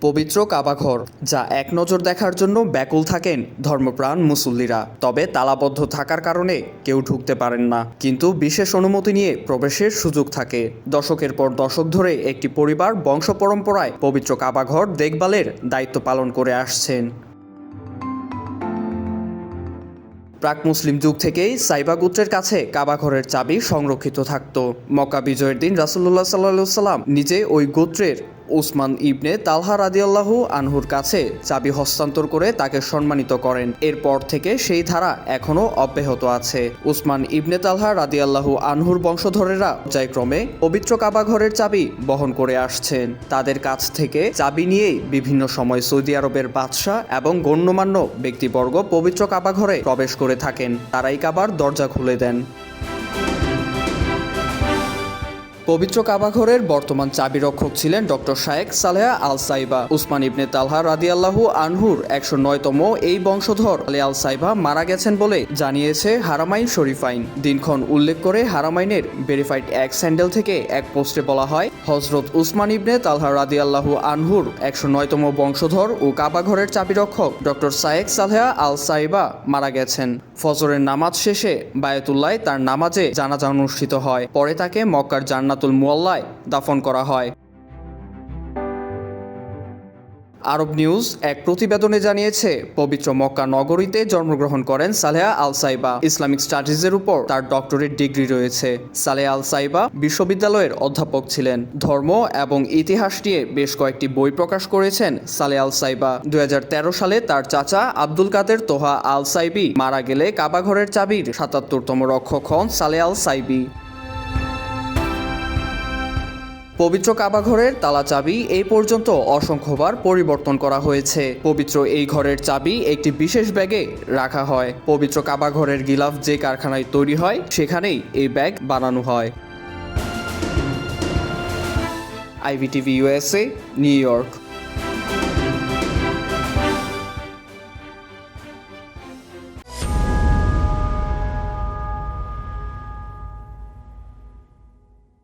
পবিত্র কাবাঘর, যা এক নজর দেখার জন্য ব্যাকুল থাকেন ধর্মপ্রাণ মুসল্লিরা। তবে তালাবদ্ধ থাকার কারণে কেউ ঢুকতে পারেন না, কিন্তু বিশেষ অনুমতি নিয়ে প্রবেশের সুযোগ থাকে। দশকের পর দশক ধরে একটি পরিবার বংশ পরম্পরায় পবিত্র কাবাঘর দেখভালের দায়িত্ব পালন করে আসছেন। প্রাক মুসলিম যুগ থেকেই সাইবা গোত্রের কাছে কাবাঘরের চাবি সংরক্ষিত থাকত। মক্কা বিজয়ের দিন রাসূলুল্লাহ সাল্লাল্লাহু আলাইহি ওয়াসাল্লাম নিজে ওই গোত্রের উসমান ইবনে তালহা রাদিয়াল্লাহু আনহুর কাছে চাবি হস্তান্তর করে তাকে সম্মানিত করেন। এরপর থেকে সেই ধারা এখনও অব্যাহত আছে। উসমান ইবনে তালহা রাদিয়াল্লাহু আনহুর বংশধরেরা পর্যায়ক্রমে পবিত্র কাবাঘরের চাবি বহন করে আসছেন। তাদের কাছ থেকে চাবি নিয়েই বিভিন্ন সময় সৌদি আরবের বাদশাহ এবং গণ্যমান্য ব্যক্তিবর্গ পবিত্র কাবাঘরে প্রবেশ করে থাকেন। তারাই কাবার দরজা খুলে দেন। পবিত্র কাবাঘরের বর্তমান চাবিরক্ষক ছিলেন ডক্টর শায়েখ সালেহ আল সাইবা। উসমান ইবনে তালহা রাদিয়াল্লাহু আনহুর 109তম এই বংশধর আলী আল সাইবা মারা গেছেন বলে জানিয়েছে হারামাইন শরীফাইন। দিনক্ষণ উল্লেখ করে হারামাইনের ভেরিফাইড এক স্যান্ডেল থেকে এক পোস্টে বলা হয়, হজরত উসমান ইবনে তালহা রাদিয়াল্লাহু আনহুর 109তম বংশধর ও কাবাঘরের চাবিরক্ষক ডক্টর শায়েখ সালেহ আল সাইবা মারা গেছেন। ফজরের নামাজ শেষে বায়তুল্লায় তার নামাজে জানাজা অনুষ্ঠিত হয়। পরে তাকে মক্কার জান্নাতুল মুআল্লায় দাফন করা হয়। আরব নিউজ এক প্রতিবেদনে জানিয়েছে, পবিত্র মক্কা নগরীতে জন্মগ্রহণ করেন সালেহ আল সাইবা। ইসলামিক স্টাডিজের উপর তার ডক্টরেট ডিগ্রি রয়েছে। সালেহ আল সাইবা বিশ্ববিদ্যালয়ের অধ্যাপক ছিলেন। ধর্ম এবং ইতিহাস নিয়ে বেশ কয়েকটি বই প্রকাশ করেছেন সালেহ আল সাইবা। 2013 সালে তার চাচা আব্দুল কাদের তোহা আল সাইবি মারা গেলে কাবাঘরের চাবির 77তম রক্ষক হন সালেহ আল সাইবি। পবিত্র কাবাঘরের তালা চাবি এই পর্যন্ত অসংখ্যবার পরিবর্তন করা হয়েছে। পবিত্র এই ঘরের চাবি একটি বিশেষ ব্যাগে রাখা হয়। পবিত্র কাবাঘরের গিলাফ যে কারখানায় তৈরি হয় সেখানেই এই ব্যাগ বানানো হয়। IVTV USA, new York.